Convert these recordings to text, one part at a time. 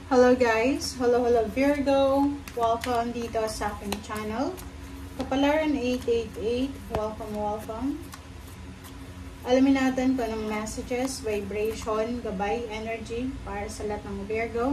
Hello guys! Hello Virgo! Welcome dito sa aking channel. Kapalaran 888, welcome. Alamin natin kung anong messages, vibration, gabay, energy para sa lahat ng Virgo.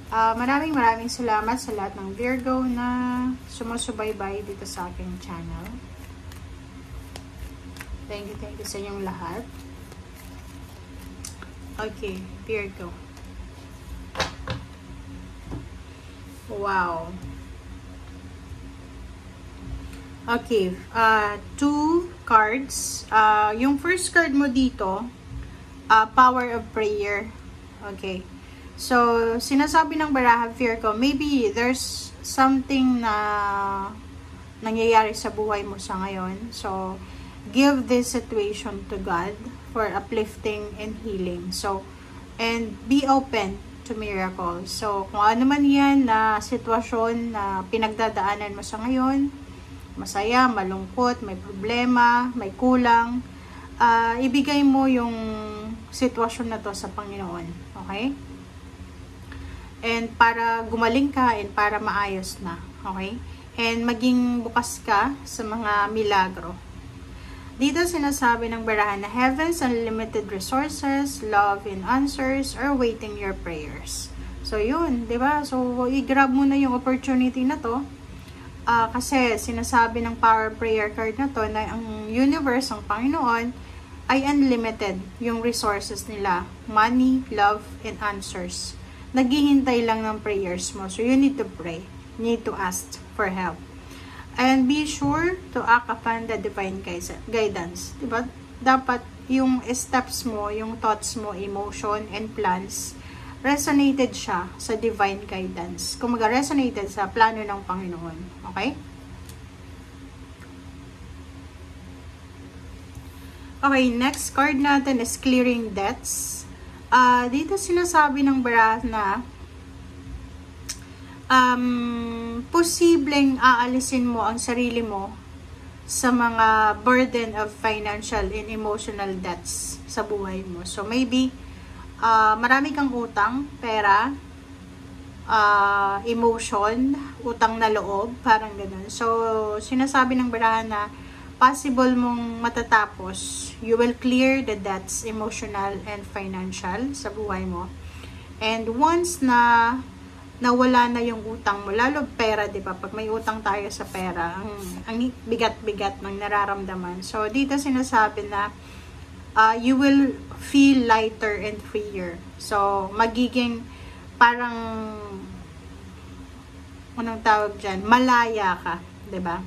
Maraming salamat sa lahat ng Virgo na sumusubaybay dito sa aking channel. Thank you sa inyong lahat. Okay, Virgo. Wow. Okay, two cards. Yung first card mo dito, Power of Prayer. Okay. So, sinasabi ng baraha, Virgo, maybe there's something na nangyayari sa buhay mo sa ngayon. So, give this situation to God for uplifting and healing. So, and be open to miracles. So, kung ano man yan na sitwasyon na pinagdadaanan mo sa ngayon, masaya, malungkot, may problema, may kulang, ibigay mo yung sitwasyon na to sa Panginoon. Okay? And para gumaling ka and para maayos na. Okay? And maging bukas ka sa mga milagro. Dito sinasabi ng barahan na heaven's unlimited resources, love and answers are waiting your prayers. So yun, 'di ba? So i-grab mo na yung opportunity na to. Kasi sinasabi ng power prayer card na to na ang universe, ang Panginoon ay unlimited yung resources nila, money, love and answers. Naghihintay lang ng prayers mo. So you need to pray. You need to ask for help. And be sure to act upon the divine guidance. Diba? Dapat yung steps mo, yung thoughts mo, emotion, and plans, resonated siya sa divine guidance. Kung mag-resonated sa plano ng Panginoon. Okay? Okay, next card natin is clearing debts. Dito sinasabi ng baraha na posibleng aalisin mo ang sarili mo sa mga burden of financial and emotional debts sa buhay mo. So maybe marami kang utang, pera, emotion, utang na loob, parang ganun. So sinasabi ng baraha na possible mong matatapos. You will clear the debts, emotional and financial sa buhay mo. And once na nawala na yung utang mo, lalo pera, di ba? Pag may utang tayo sa pera, ang bigat-bigat ng nararamdaman. So, dito sinasabi na you will feel lighter and freer. So, magiging parang anong tawag dyan? Malaya ka, di ba?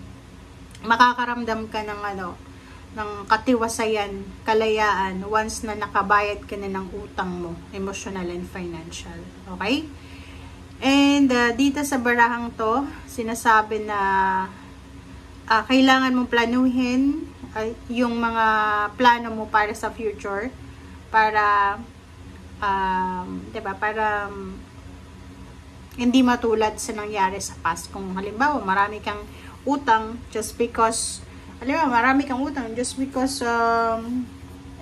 Makakaramdam ka ng ng katiwasayan, kalayaan, once na nakabayad ka na ng utang mo, emotional and financial. Okay? And dito sa barahang to, sinasabi na kailangan mong planuhin yung mga plano mo para sa future para diba, para hindi matulad sa nangyari sa past. Kung halimbawa marami kang utang just because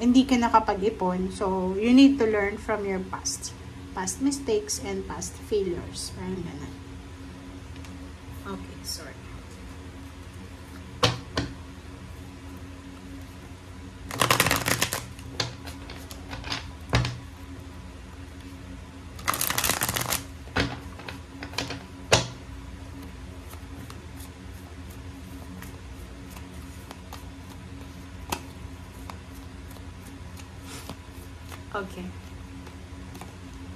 hindi ka nakapag-ipon, so you need to learn from your past mistakes and past failures. Parang ganun. Okay, sorry. Okay.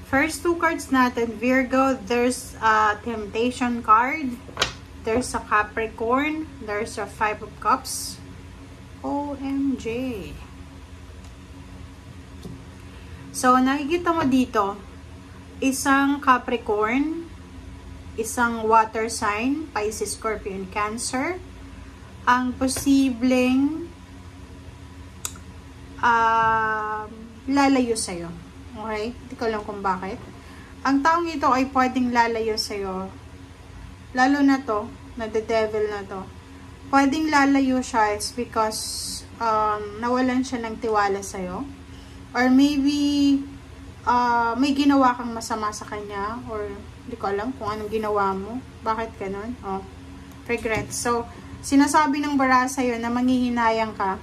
First two cards natin, Virgo, there's a Temptation card, there's a Capricorn, there's a Five of Cups. OMG. So, nakikita mo dito, isang Capricorn, isang water sign, Pisces, Scorpio, and Cancer, ang posibleng lalayo sa'yo. Okay? Hindi ko alam kung bakit. Ang taong ito ay pwedeng lalayo sa'yo. Lalo na to, na the devil na to. Pwedeng lalayo siya is because nawalan siya ng tiwala sa'yo. Or maybe may ginawa kang masama sa kanya, or hindi ko alam kung anong ginawa mo. Bakit ganun? Regret. So, sinasabi ng bara sa'yo na manghihinayang ka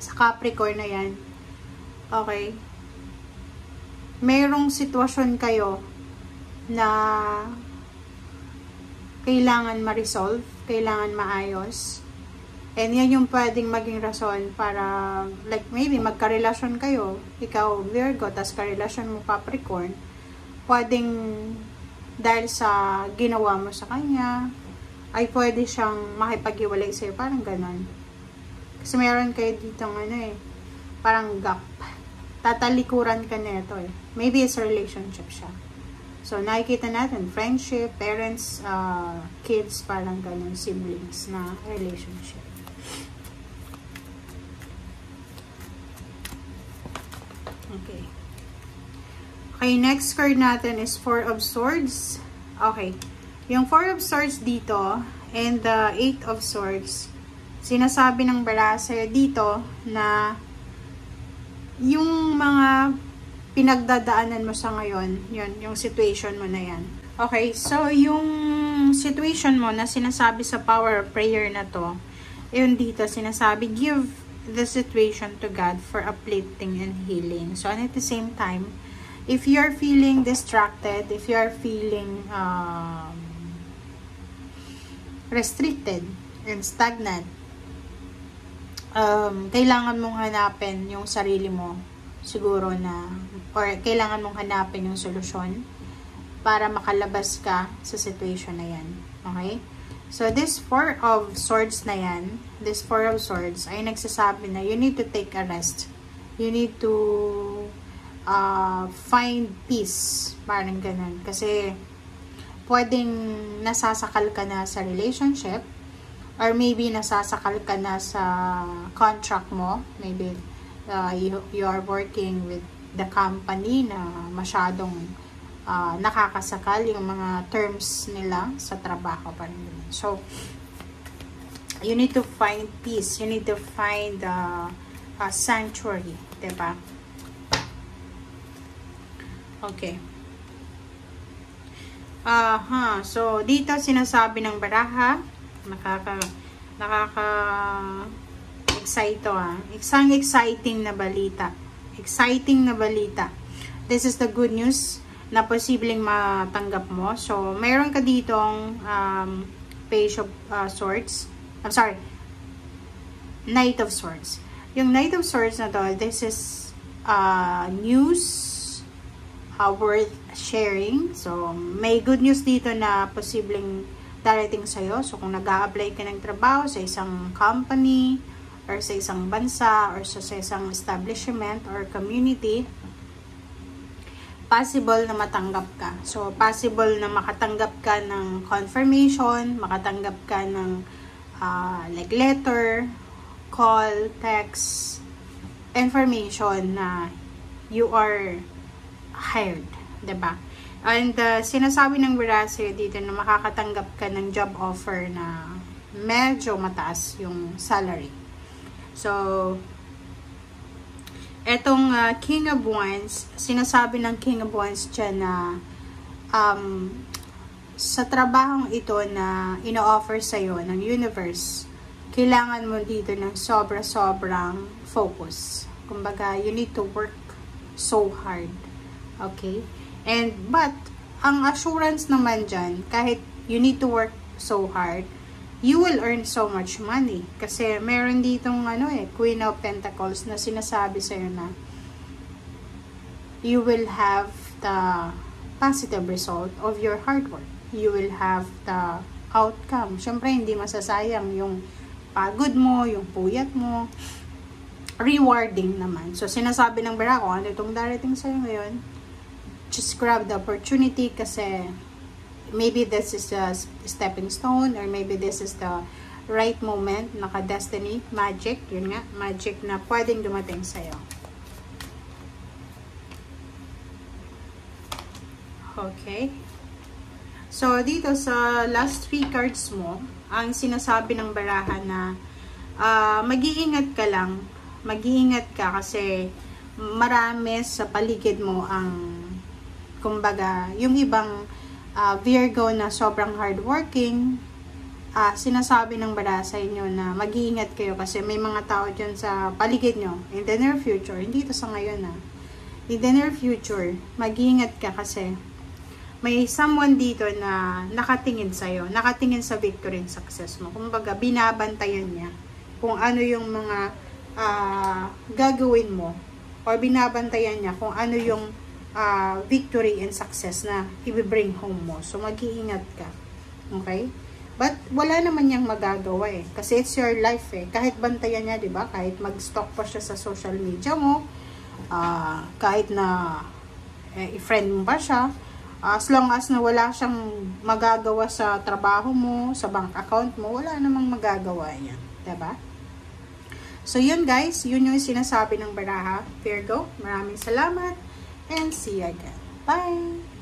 sa Capricorn na yan. Okay? Mayroong sitwasyon kayo na kailangan ma-resolve, kailangan maayos. And yan yung pwedeng maging rason para, like maybe magkarelasyon kayo, ikaw Virgo, tas karelasyon mo Capricorn, pwedeng dahil sa ginawa mo sa kanya, ay pwede siyang makipag-iwalay sa'yo, parang ganon. Kasi meron kayo dito parang gap. Tatalikuran ka neto Maybe it's a relationship siya. So, nakikita natin, friendship, parents, kids, parang ganon, siblings na relationship. Okay. Okay, next card natin is Four of Swords. Okay. Yung Four of Swords dito and the Eight of Swords, sinasabi ng bara sa'yo dito na yung mga pinagdadaanan mo sa ngayon, yun, yung situation mo na yan. Okay, so yung situation mo na sinasabi sa power of prayer na to, yun dito sinasabi, give the situation to God for uplifting and healing. So, and at the same time, if you're feeling distracted, if you're feeling restricted and stagnant, kailangan mong hanapin yung sarili mo siguro na, or kailangan mong hanapin yung solusyon para makalabas ka sa situation na yan. Okay? So, this Four of Swords na yan, this Four of Swords, ay nagsasabi na you need to take a rest. You need to find peace. Parang ganun. Kasi, pwedeng nasasakal ka na sa relationship, or maybe nasasakal ka na sa contract mo. Maybe you are working with the company na masyadong nakakasakal yung mga terms nila sa trabaho. Parang ganun. So, you need to find peace. You need to find a sanctuary. Diba? Okay. So, dito sinasabi ng baraha, nakaka-excite to Isang exciting na balita. Exciting na balita. This is the good news na posibleng matanggap mo. So, mayroon ka ditong Page of Swords. I'm sorry. Knight of Swords. Yung Knight of Swords na to, this is news worth sharing. So, may good news dito na posibleng darating sa'yo. So, kung nag-a-apply ka ng trabaho sa isang company, or sa isang bansa, or sa isang establishment, or community, possible na matanggap ka. So, possible na makatanggap ka ng confirmation, makatanggap ka ng like letter, call, text, information na you are hired. Diba? And sinasabi ng Virasio dito na makakatanggap ka ng job offer na medyo mataas yung salary. So, etong King of Wands, sinasabi ng King of Wands dyan na sa trabahong ito na ino-offer sa'yo ng universe, kailangan mo dito ng sobra-sobrang focus. Kumbaga, you need to work so hard. Okay? But, ang assurance naman dyan, kahit you need to work so hard, you will earn so much money. Kasi meron ditong Queen of Pentacles na sinasabi sa'yo na you will have the positive result of your hard work. You will have the outcome. Siyempre, hindi masasayang yung pagod mo, yung puyat mo. Rewarding naman. So, sinasabi ng Barako, ano itong darating sa'yo ngayon? Just grab the opportunity kasi maybe this is a stepping stone, or maybe this is the right moment, naka-destiny, magic, yun nga, magic na pwedeng dumating sa'yo. Okay. So, dito sa last 3 cards mo, ang sinasabi ng baraha na mag-iingat ka lang, mag-iingat ka kasi marami sa paligid mo ang, kumbaga, yung ibang Virgo na sobrang hardworking, sinasabi ng Baraha sa inyo na mag-iingat kayo kasi may mga tao dyan sa paligid nyo in the near future, hindi ito sa ngayon in the near future, mag-iingat ka kasi may someone dito na nakatingin sa'yo, nakatingin sa victory and success mo. Kumbaga, binabantayan niya kung ano yung mga gagawin mo, or binabantayan niya kung ano yung victory and success na i-bring home mo. So, mag-iingat ka. Okay? But, wala naman niyang magagawa kasi it's your life Kahit bantayan niya, diba? Kahit mag-stalk pa siya sa social media mo, kahit na i-friend mo ba siya, as long as na wala siyang magagawa sa trabaho mo, sa bank account mo, wala namang magagawa yan. Diba? So, yun guys, yun yung sinasabi ng Baraha. Virgo, maraming salamat and see you again. Bye!